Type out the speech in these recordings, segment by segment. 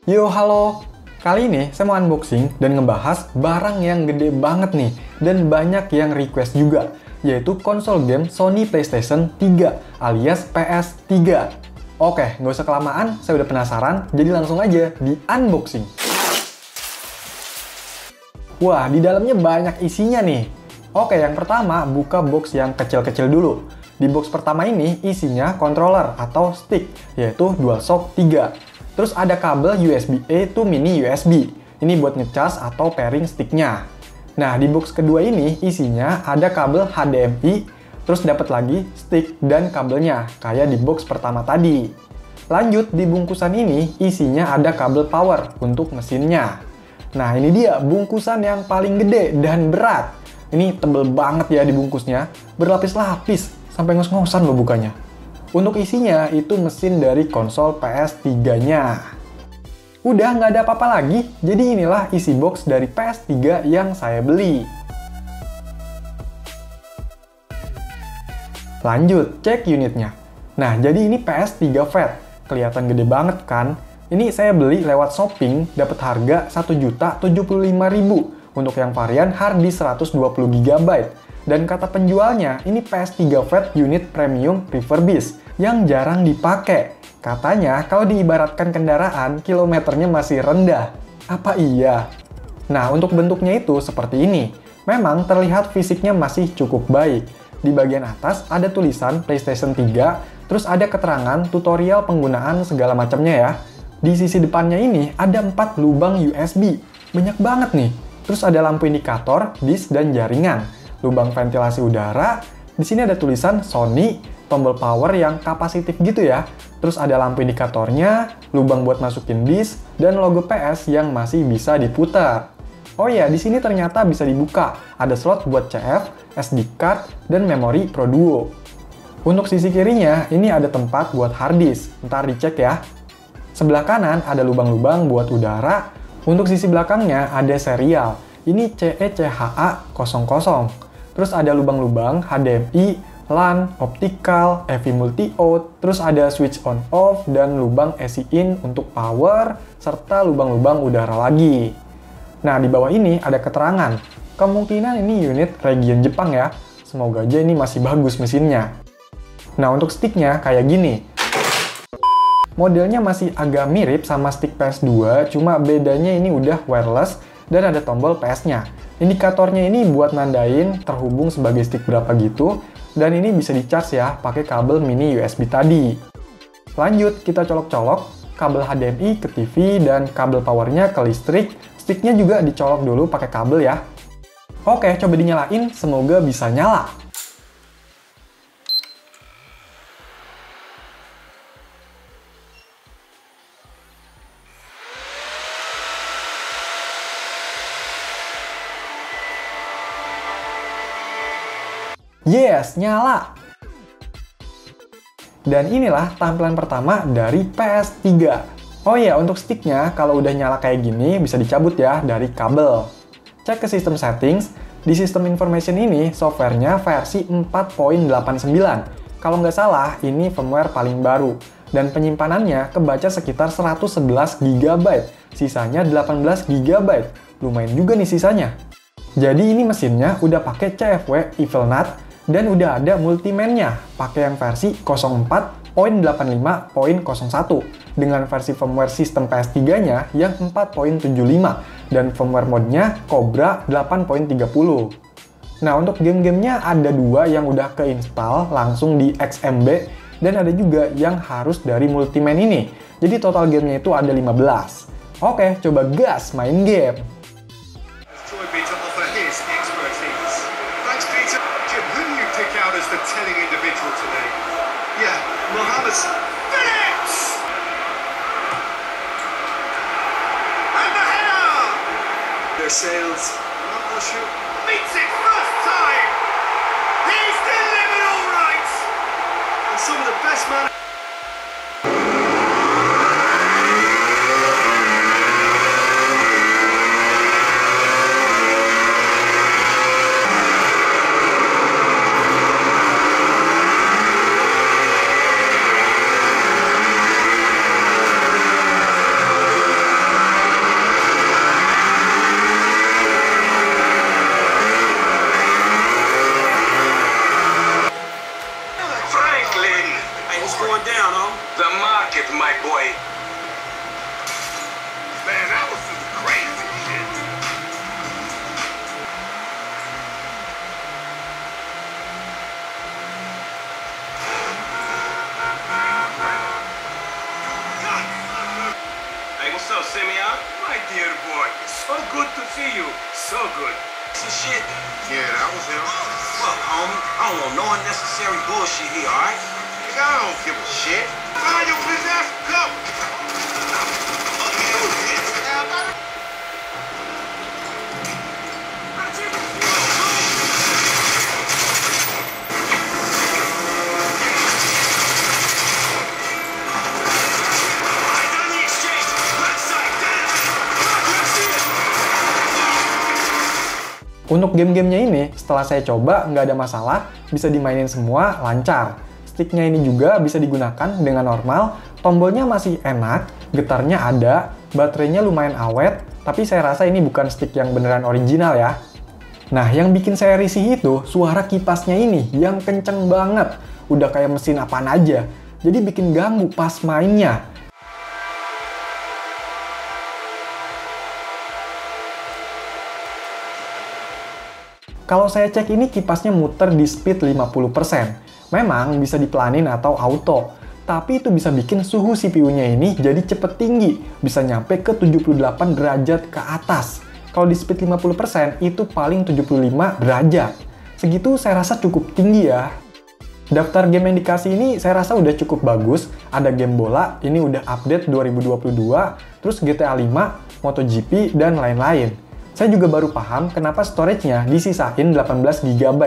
Yo, halo! Kali ini saya mau unboxing dan ngebahas barang yang gede banget nih dan banyak yang request juga, yaitu konsol game Sony PlayStation 3 alias PS3. Oke, nggak usah kelamaan, saya udah penasaran, jadi langsung aja di unboxing. Wah, di dalamnya banyak isinya nih. Oke, yang pertama buka box yang kecil-kecil dulu. Di box pertama ini isinya controller atau stick, yaitu DualShock 3. Terus ada kabel USB-A to mini USB. Ini buat ngecas atau pairing sticknya. Nah, di box kedua ini isinya ada kabel HDMI, terus dapat lagi stick dan kabelnya, kayak di box pertama tadi. Lanjut, di bungkusan ini isinya ada kabel power untuk mesinnya. Nah, ini dia bungkusan yang paling gede dan berat. Ini tebel banget ya dibungkusnya, berlapis-lapis, sampai ngos-ngosan loh bukanya. Untuk isinya itu mesin dari konsol PS3-nya. Udah nggak ada apa-apa lagi, jadi inilah isi box dari PS3 yang saya beli. Lanjut, cek unitnya. Nah, jadi ini PS3 Fat. Kelihatan gede banget kan? Ini saya beli lewat shopping, dapat harga Rp1.075.000 untuk yang varian harddisk 120 GB. Dan kata penjualnya, ini PS3 Fat unit premium refurbished yang jarang dipakai. Katanya kalau diibaratkan kendaraan, kilometernya masih rendah. Apa iya? Nah, untuk bentuknya itu seperti ini. Memang terlihat fisiknya masih cukup baik. Di bagian atas ada tulisan PlayStation 3, terus ada keterangan tutorial penggunaan segala macamnya ya. Di sisi depannya ini ada 4 lubang USB. Banyak banget nih. Terus ada lampu indikator, disk, dan jaringan. Lubang ventilasi udara. Di sini ada tulisan Sony, tombol power yang kapasitif gitu ya. Terus ada lampu indikatornya, lubang buat masukin disk, dan logo PS yang masih bisa diputar. Oh ya, di sini ternyata bisa dibuka. Ada slot buat CF, SD card, dan memori Pro Duo. Untuk sisi kirinya, ini ada tempat buat hard disk. Ntar dicek ya. Sebelah kanan ada lubang-lubang buat udara. Untuk sisi belakangnya ada serial. Ini CECHA00. Terus ada lubang-lubang HDMI, LAN, optical, AV multi-out, terus ada switch on off dan lubang AC in untuk power, serta lubang-lubang udara lagi. Nah, di bawah ini ada keterangan. Kemungkinan ini unit region Jepang ya. Semoga aja ini masih bagus mesinnya. Nah, untuk sticknya kayak gini. Modelnya masih agak mirip sama stick PS2, cuma bedanya ini udah wireless dan ada tombol PS-nya. Indikatornya ini buat nandain terhubung sebagai stick berapa gitu, dan ini bisa di-charge ya pakai kabel mini USB tadi. Lanjut, kita colok-colok kabel HDMI ke TV dan kabel powernya ke listrik. Sticknya juga dicolok dulu pakai kabel ya. Oke, coba dinyalain, semoga bisa nyala. Yes, nyala! Dan inilah tampilan pertama dari PS3. Oh iya, untuk sticknya, kalau udah nyala kayak gini, bisa dicabut ya dari kabel. Cek ke sistem settings. Di sistem information ini, softwarenya versi 4.89. Kalau nggak salah, ini firmware paling baru. Dan penyimpanannya kebaca sekitar 111 GB. Sisanya 18 GB. Lumayan juga nih sisanya. Jadi ini mesinnya udah pakai CFW Evil NAT, dan udah ada multiman-nya, pakai yang versi 04.85.01 dengan versi firmware sistem PS3-nya yang 4.75 dan firmware mode-nya Cobra 8.30. Nah, untuk game-gamenya ada 2 yang udah keinstall langsung di XMB dan ada juga yang harus dari multiman ini. Jadi total gamenya itu ada 15. Oke, coba gas main game. As the telling individual today. Yeah, Mohammed Phillips! And the header! Their sails. Meets it first time! He's delivered all right! And some of the best man. good to see you. So good. Some shit. Yeah, that was him. Look, homie, I don't want no unnecessary bullshit here, alright? Nigga, I don't give a shit. Find your business, go! Untuk game-gamenya ini, setelah saya coba nggak ada masalah, bisa dimainin semua lancar. Sticknya ini juga bisa digunakan dengan normal, tombolnya masih enak, getarnya ada, baterainya lumayan awet, tapi saya rasa ini bukan stick yang beneran original ya. Nah, yang bikin saya risih itu suara kipasnya ini yang kenceng banget, udah kayak mesin apaan aja, jadi bikin ganggu pas mainnya. Kalau saya cek ini kipasnya muter di speed 50%. Memang bisa dipelanin atau auto, tapi itu bisa bikin suhu CPU-nya ini jadi cepet tinggi, bisa nyampe ke 78 derajat ke atas. Kalau di speed 50% itu paling 75 derajat. Segitu saya rasa cukup tinggi ya. Daftar game yang dikasih ini saya rasa udah cukup bagus. Ada game bola, ini udah update 2022, terus GTA 5, MotoGP, dan lain-lain. Saya juga baru paham kenapa storage-nya disisain 18 GB.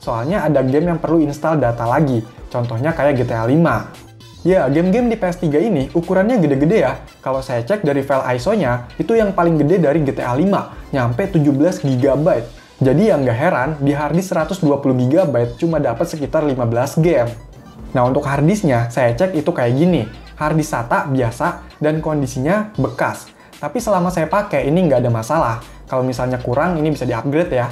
Soalnya ada game yang perlu install data lagi, contohnya kayak GTA 5. Ya, game-game di PS3 ini ukurannya gede-gede ya. Kalau saya cek dari file ISO-nya, itu yang paling gede dari GTA 5, nyampe 17 GB. Jadi yang nggak heran, di harddisk 120 GB cuma dapat sekitar 15 game. Nah, untuk harddisknya, saya cek itu kayak gini. Harddisk SATA biasa dan kondisinya bekas. Tapi selama saya pakai, ini nggak ada masalah. Kalau misalnya kurang, ini bisa di-upgrade ya.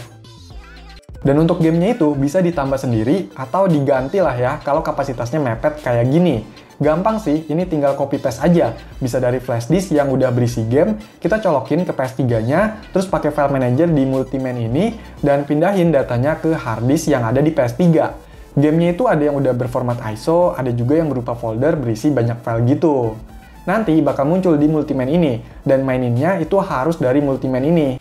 Dan untuk gamenya itu bisa ditambah sendiri atau diganti lah ya kalau kapasitasnya mepet kayak gini. Gampang sih, ini tinggal copy paste aja. Bisa dari flash disk yang udah berisi game, kita colokin ke PS3-nya, terus pakai file manager di Multiman ini, dan pindahin datanya ke hard disk yang ada di PS3. Gamenya itu ada yang udah berformat ISO, ada juga yang berupa folder berisi banyak file gitu. Nanti bakal muncul di Multiman ini, dan maininnya itu harus dari Multiman ini.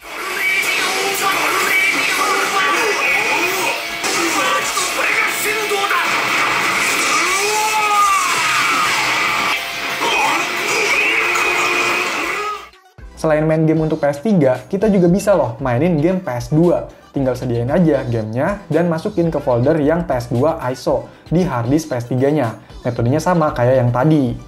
Selain main game untuk PS3, kita juga bisa loh mainin game PS2. Tinggal sediain aja gamenya dan masukin ke folder yang PS2 ISO di harddisk PS3-nya. Metodenya sama kayak yang tadi.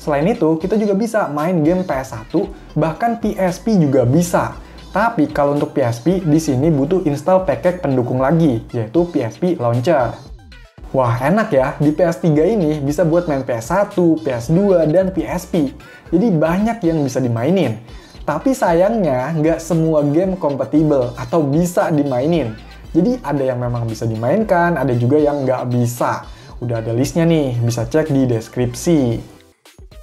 Selain itu, kita juga bisa main game PS1, bahkan PSP juga bisa. Tapi kalau untuk PSP, di sini butuh install package pendukung lagi, yaitu PSP Launcher. Wah, enak ya, di PS3 ini bisa buat main PS1, PS2, dan PSP. Jadi banyak yang bisa dimainin. Tapi sayangnya, nggak semua game kompatibel atau bisa dimainin. Jadi ada yang memang bisa dimainkan, ada juga yang nggak bisa. Udah ada listnya nih, bisa cek di deskripsi.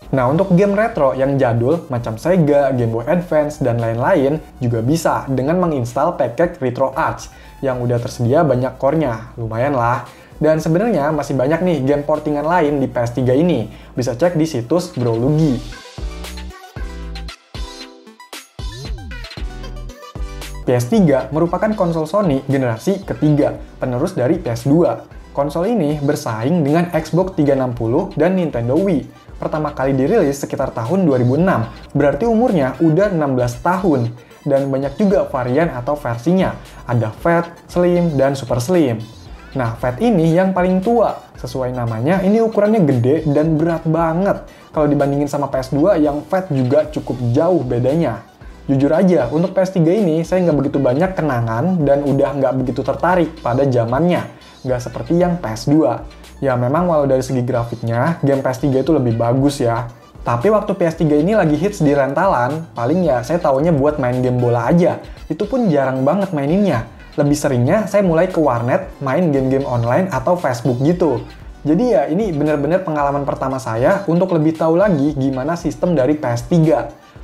Nah, untuk game retro yang jadul macam Sega, Game Boy Advance, dan lain-lain juga bisa dengan menginstal package RetroArch yang udah tersedia banyak core-nya, lumayan lah. Dan sebenarnya masih banyak nih game portingan lain di PS3 ini, bisa cek di situs Browlogy. PS3 merupakan konsol Sony generasi ketiga, penerus dari PS2. Konsol ini bersaing dengan Xbox 360 dan Nintendo Wii. Pertama kali dirilis sekitar tahun 2006, berarti umurnya udah 16 tahun. Dan banyak juga varian atau versinya, ada Fat, Slim, dan Super Slim. Nah, Fat ini yang paling tua, sesuai namanya ini ukurannya gede dan berat banget. Kalau dibandingin sama PS2 yang Fat juga cukup jauh bedanya. Jujur aja, untuk PS3 ini saya nggak begitu banyak kenangan dan udah nggak begitu tertarik pada zamannya. Nggak seperti yang PS2. Ya memang walau dari segi grafiknya, game PS3 itu lebih bagus ya. Tapi waktu PS3 ini lagi hits di rentalan, paling ya saya taunya buat main game bola aja. Itu pun jarang banget maininnya. Lebih seringnya saya mulai ke warnet, main game-game online atau Facebook gitu. Jadi ya ini bener-bener pengalaman pertama saya untuk lebih tahu lagi gimana sistem dari PS3.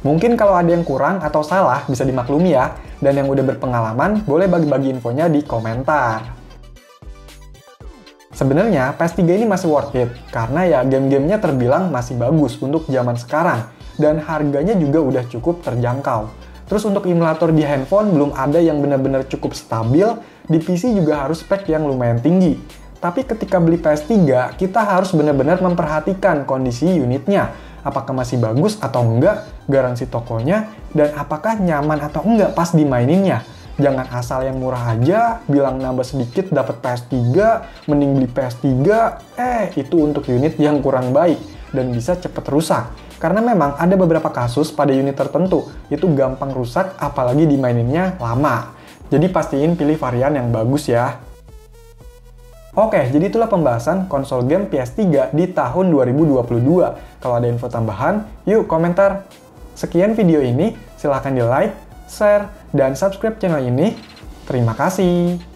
Mungkin kalau ada yang kurang atau salah bisa dimaklumi ya. Dan yang udah berpengalaman, boleh bagi-bagi infonya di komentar. Sebenarnya PS3 ini masih worth it, karena ya game-gamenya terbilang masih bagus untuk zaman sekarang, dan harganya juga udah cukup terjangkau. Terus untuk emulator di handphone belum ada yang benar-benar cukup stabil, di PC juga harus spek yang lumayan tinggi. Tapi ketika beli PS3, kita harus benar-benar memperhatikan kondisi unitnya, apakah masih bagus atau enggak, garansi tokonya, dan apakah nyaman atau enggak pas dimaininnya. Jangan asal yang murah aja, bilang nambah sedikit dapat PS3, mending beli PS3, itu untuk unit yang kurang baik dan bisa cepet rusak. Karena memang ada beberapa kasus pada unit tertentu, itu gampang rusak apalagi dimaininnya lama. Jadi pastiin pilih varian yang bagus ya. Oke, jadi itulah pembahasan konsol game PS3 di tahun 2022. Kalau ada info tambahan, yuk komentar. Sekian video ini, silahkan di like, share, dan subscribe channel ini. Terima kasih.